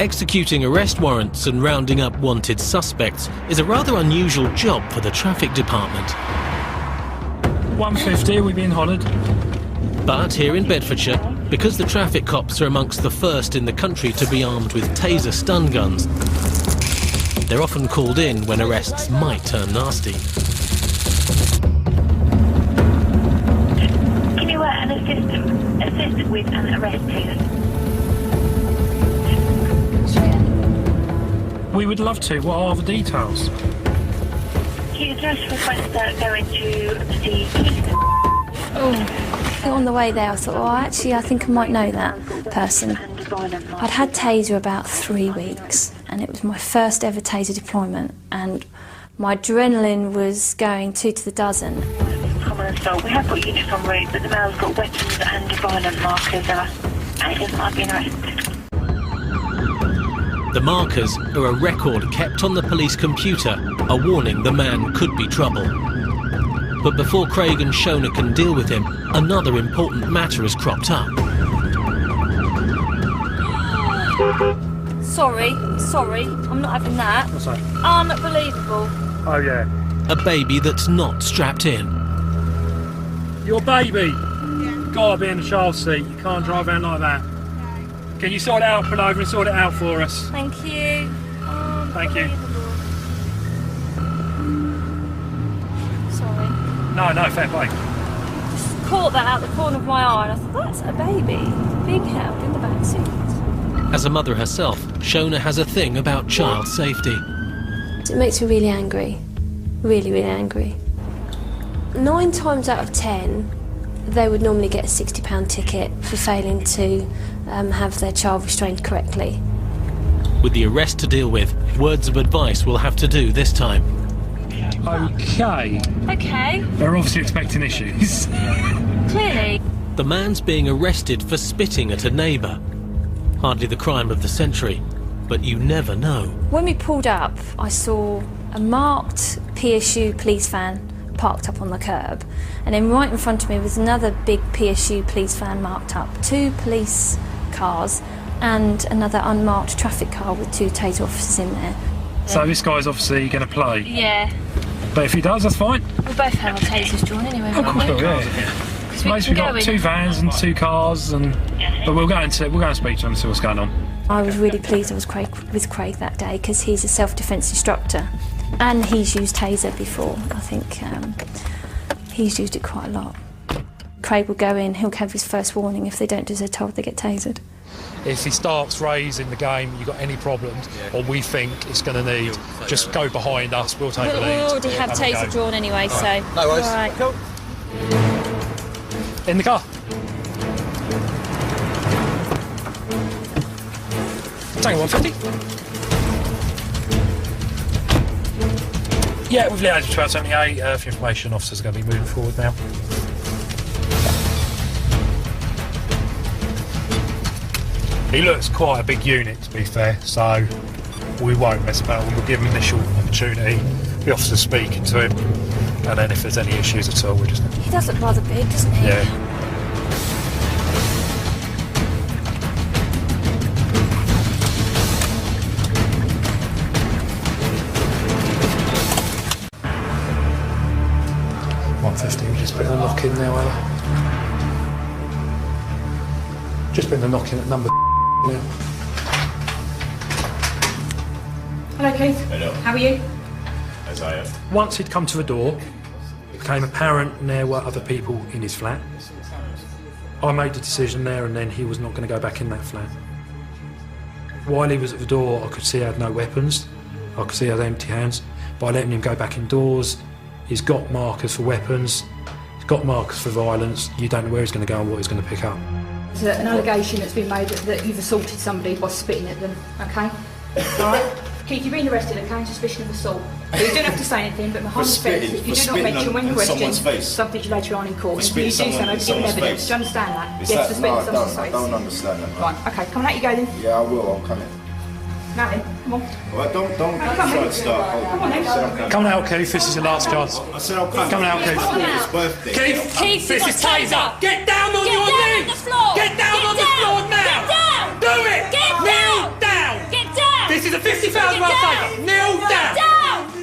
Executing arrest warrants and rounding up wanted suspects is a rather unusual job for the traffic department. 150, we've been hollered. But here in Bedfordshire, because the traffic cops are amongst the first in the country to be armed with taser stun guns, they're often called in when arrests might turn nasty. Can you assist with an arrest, please? We would love to. What are the details? Can you just request that go into the police? Oh, on the way there I thought, I think I might know that person. I'd had taser about 3 weeks and it was my first ever taser deployment and my adrenaline was going 2 to the dozen. Common assault. We have got units en route, but the male's got weapons and violent markers and it might be arrested. The markers are a record kept on the police computer, a warning the man could be trouble. But before Craig and Shona can deal with him, another important matter has cropped up. Sorry, I'm not having that. What's that? Unbelievable. Oh, yeah. A baby that's not strapped in. Your baby? Yeah. Gotta be in the child seat. You can't drive around like that. Can you sort it out, pull over and sort it out for us? Thank you. Thank you. Sorry. No, fair play. Just caught that out the corner of my eye and I thought, that's a baby. Being held in the backseat. As a mother herself, Shona has a thing about child safety. It makes me really angry. Really, really angry. 9 times out of 10, they would normally get a £60 ticket for failing to have their child restrained correctly. With the arrest to deal with, words of advice will have to do this time. Okay. Okay, They're obviously expecting issues. clearly. The man's being arrested for spitting at a neighbour. Hardly the crime of the century, but you never know. When we pulled up, I saw a marked PSU police van parked up on the curb, and then right in front of me was another big PSU police van marked up, 2 police cars and another unmarked traffic car with 2 taser officers in there. So this guy's obviously going to play. Yeah. But if he does, that's fine. We'll both have our tasers drawn anyway, Of won't course we? we will, yeah. Suppose we've got 2 vans and 2 cars, but we'll go and speak to him and see what's going on. I was really pleased I was with Craig that day because he's a self-defence instructor and he's used taser before. I think he's used it quite a lot. Craig will go in, he'll have his first warning. If they don't do as they're told, they get tasered. If he starts raising the game, you've got any problems, or we think it's going to need, just go behind us, we'll take the lead. We'll already have taser drawn anyway, so... No worries. All right. Cool. In the car. Tango 150. Yeah, we've liaised with 1278. For information, officers are going to be moving forward now. He looks quite a big unit, to be fair, so we won't mess about him. We'll give him initial opportunity, the officer's speaking to him, and then if there's any issues at all, we'll just... He does look rather big, doesn't he? Yeah. We'll just put the knock in now, Ella. Just put the knock in at number now. Hello, Keith. Hello. How are you? As I am. Once he'd come to the door, it became apparent there were other people in his flat. I made the decision there and then he was not going to go back in that flat. While he was at the door, I could see he had no weapons. I could see he had empty hands. By letting him go back indoors, he's got markers for weapons, he's got markers for violence. You don't know where he's going to go and what he's going to pick up. There's an allegation that's been made that you've assaulted somebody by spitting at them, okay? Alright? Keith, you've been arrested, okay, on suspicion of assault. You don't have to say anything, but behind the fence, if you do not mention when questioned something later on in court, if you do so, maybe given evidence. Do you understand that? Yes, for spitting someone's face. I don't understand that. Right, okay, come on out you go then. Yeah, I will, I'm coming. Now then, come on. Well, don't try to start. Come on then. Come out, Keith, this is your last chance. I said I'll come. Come out, Keith. It's his birthday. Keith, this is taser! Get down on your knees! Get down on the floor now! Get down! Do it! Get Kneel down! down! Get 50,000 miles safer. Kneel down.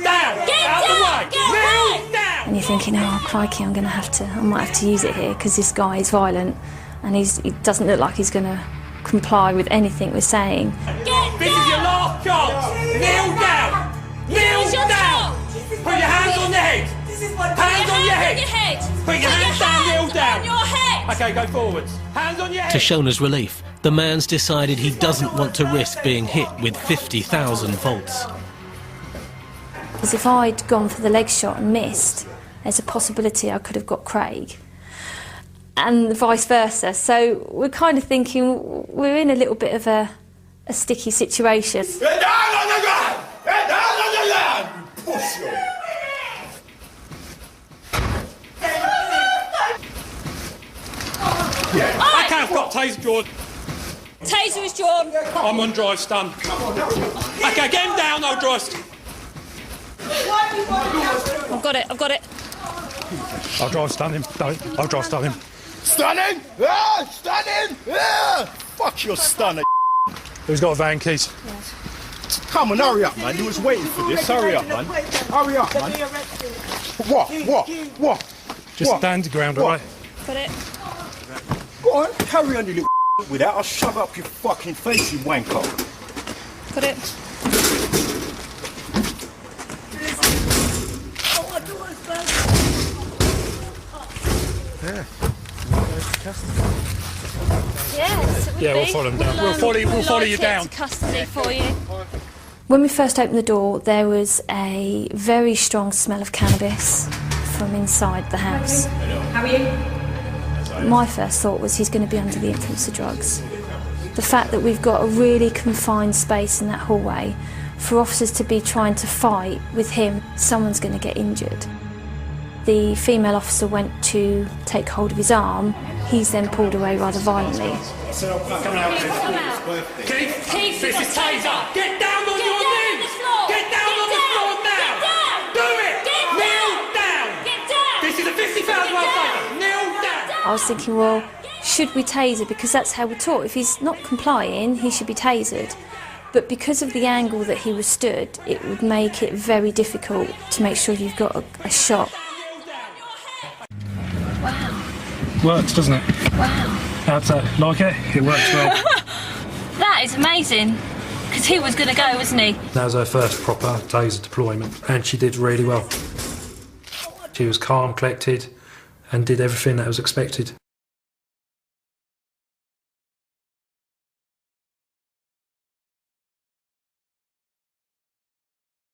Down. Out the way. Kneel down. And you're thinking, oh crikey, I might have to use it here because this guy is violent and he doesn't look like he's going to comply with anything we're saying. This is your last chance. Kneel down. Kneel down. Put your hands on your head. Hands on your head. Put your hands down, kneel down. Okay, go forwards. Hands on your head. To Shona's relief, the man's decided he doesn't want to risk being hit with 50,000 volts. Because if I'd gone for the leg shot and missed, there's a possibility I could have got Craig. And vice versa. So we're kind of thinking we're in a little bit of a sticky situation. Get down on the ground! Get down on the ground! You pussy! Okay, I've got taser drawn. Taser is drawn. I'm on drive stun. Okay, get him down, I'll drive stun. I've got it. I'll drive stun him. I'll drive stun him. Stunning! Ah! Stunning! Ah! Fuck your stunner. Who's got van keys? Come on, hurry up, man. You was waiting for this. Hurry up, man. Hurry up, man. What? Just stand your ground, alright? Got it. Go on, carry on, you little with that. I'll shove up your fucking face, you wanker. Got it. Yeah, we'll follow him down. We'll follow you down. Custody for you. When we first opened the door, there was a very strong smell of cannabis from inside the house. How are you? My first thought was he's going to be under the influence of drugs. The fact that we've got a really confined space in that hallway, for officers to be trying to fight with him, someone's going to get injured. The female officer went to take hold of his arm. He's then pulled away rather violently. Keith, this is taser. Get down on your knees. Get down on the floor now. Do it. Kneel down. This is a 50,000 miles safer. Kneel down. I was thinking, well, should we taser? Because that's how we're taught. If he's not complying, he should be tasered. But because of the angle that he was stood, it would make it very difficult to make sure you've got a shot. Works, doesn't it? Wow. How's that? Like it? It works well. That is amazing. Because he was going to go, wasn't he? That was her first proper taser deployment, and she did really well. She was calm, collected, and did everything that was expected.